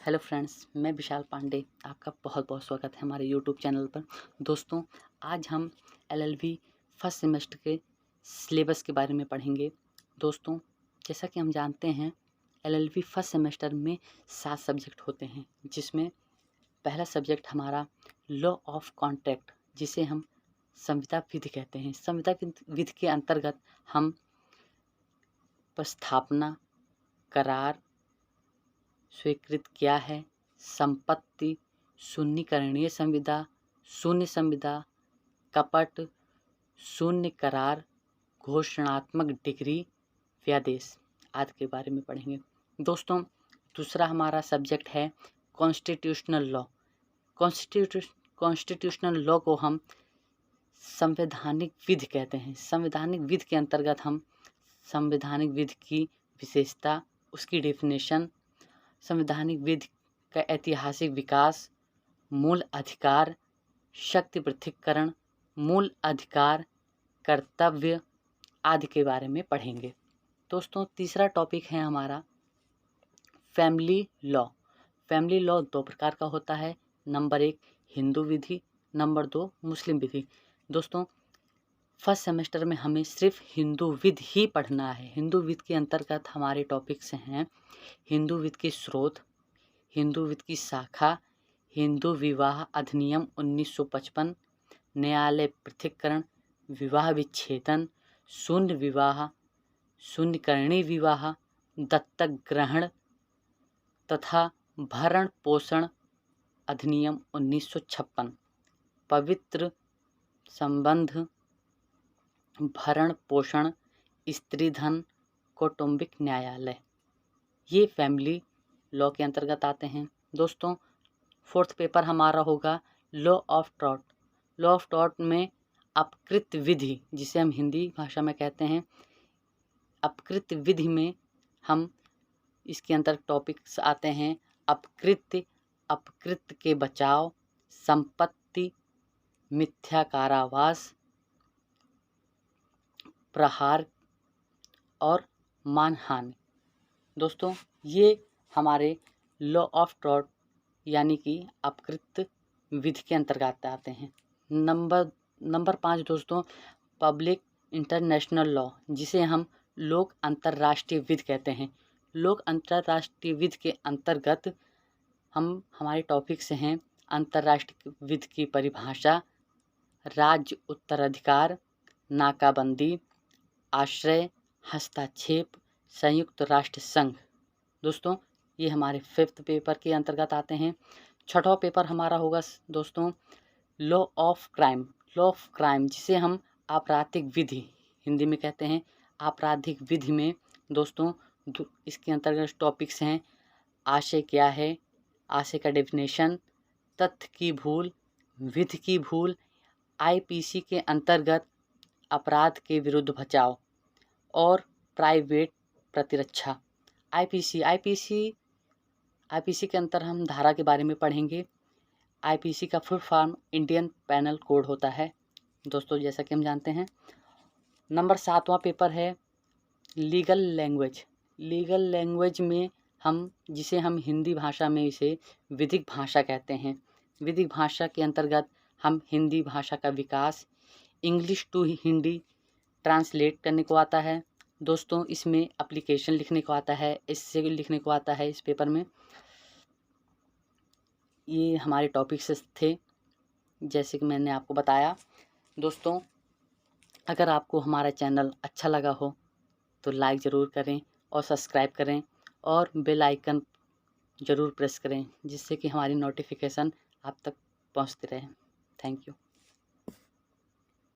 Hello friends, मैं विशाल पांडे। आपका बहुत बहुत स्वागत है हमारे यूट्यूब चैनल पर। दोस्तों, आज हम एलएलबी फर्स्ट सेमेस्टर के सिलेबस के बारे में पढ़ेंगे। दोस्तों, जैसा कि हम जानते हैं, एलएलबी फर्स्ट सेमेस्टर में 7 सब्जेक्ट होते हैं, जिसमें पहला सब्जेक्ट हमारा लॉ ऑफ कॉन्ट्रैक्ट, जिसे हम संविदा विधि कहते हैं। संविदा विधि के अंतर्गत हम प्रस्थापना, करार, स्वीकृत क्या है, संपत्ति, शून्यकरणीय संविदा, शून्य संविदा, कपट, शून्य करार, घोषणात्मक डिग्री, व्यादेश आदि के बारे में पढ़ेंगे। दोस्तों, दूसरा हमारा सब्जेक्ट है कॉन्स्टिट्यूशनल लॉ। कॉन्स्टिट्यूशनल लॉ को हम संवैधानिक विधि कहते हैं। संवैधानिक विधि के अंतर्गत हम संवैधानिक विधि की विशेषता, उसकी डेफिनेशन, संवैधानिक विधि का ऐतिहासिक विकास, मूल अधिकार, शक्ति पृथक्करण, मूल अधिकार, कर्तव्य आदि के बारे में पढ़ेंगे। दोस्तों, तीसरा टॉपिक है हमारा फैमिली लॉ। फैमिली लॉ 2 प्रकार का होता है। नंबर 1 हिंदू विधि, नंबर 2 मुस्लिम विधि। दोस्तों, फर्स्ट सेमेस्टर में हमें सिर्फ हिंदू विधि ही पढ़ना है। हिंदू विधि के अंतर्गत हमारे टॉपिक्स हैं हिंदू विधि के स्रोत, हिंदू विधि की शाखा, हिंदू विवाह अधिनियम 1955, न्यायालय पृथक्करण, विवाह विच्छेदन, शून्य विवाह, शून्यकरणीय विवाह, दत्तक ग्रहण तथा भरण पोषण अधिनियम 1956, पवित्र संबंध, भरण पोषण, स्त्री धन, कौटुंबिक न्यायालय, ये फैमिली लॉ के अंतर्गत आते हैं। दोस्तों, फोर्थ पेपर हमारा होगा law of tort. Law of tort में अपकृत विधि, जिसे हम हिंदी भाषा में कहते हैं, अपकृत विधि में हम इसके अंदर टॉपिक्स आते हैं अपकृत के बचाव, संपत्ति, मिथ्या कारावास, प्रहार और मानहानि। दोस्तों, ये हमारे लॉ ऑफ टॉर्ट यानी कि अपकृत विधि के अंतर्गत आते हैं। नंबर 5 दोस्तों, पब्लिक इंटरनेशनल लॉ, जिसे हम लोक अंतर्राष्ट्रीय विधि कहते हैं। लोक अंतर्राष्ट्रीय विधि के अंतर्गत हमारे टॉपिक्स हैं अंतर्राष्ट्रीय विधि की परिभाषा, राज्य उत्तराधिकार, नाकाबंदी, आश्रय, हस्तक्षेप, संयुक्त राष्ट्र संघ। दोस्तों, ये हमारे 5th पेपर के अंतर्गत आते हैं। 6वां पेपर हमारा होगा दोस्तों law of crime. Law of crime, जिसे हम आपराधिक विधि हिंदी में कहते हैं। आपराधिक विधि में दोस्तों इसके अंतर्गत टॉपिक्स हैं आशय क्या है, आशय का डेफिनेशन, तथ्य की भूल, विधि की भूल, आईपीसी के अंतर्गत अपराध के विरुद्ध बचाव और प्राइवेट प्रतिरक्षा। आईपीसी के अंतर हम धारा के बारे में पढ़ेंगे। आईपीसी का full form Indian penal code होता है दोस्तों, जैसा कि हम जानते हैं। नंबर 7वां पेपर है लीगल लैंग्वेज। लीगल लैंग्वेज में जिसे हम हिंदी भाषा में इसे विधिक भाषा कहते हैं। विधिक भाषा के अंतर्गत हम हिंदी भाषा का विकास, इंग्लिश टू हिंदी ट्रांसलेट करने को आता है। दोस्तों, इसमें एप्लीकेशन लिखने को आता है, एस्से लिखने को आता है इस पेपर में। ये हमारे टॉपिक्स थे, जैसे कि मैंने आपको बताया। दोस्तों, अगर आपको हमारा चैनल अच्छा लगा हो तो लाइक ज़रूर करें और सब्सक्राइब करें और बेल आइकन ज़रूर प्रेस करें, जिससे कि हमारी नोटिफिकेशन आप तक पहुंचती रहे। Thank you.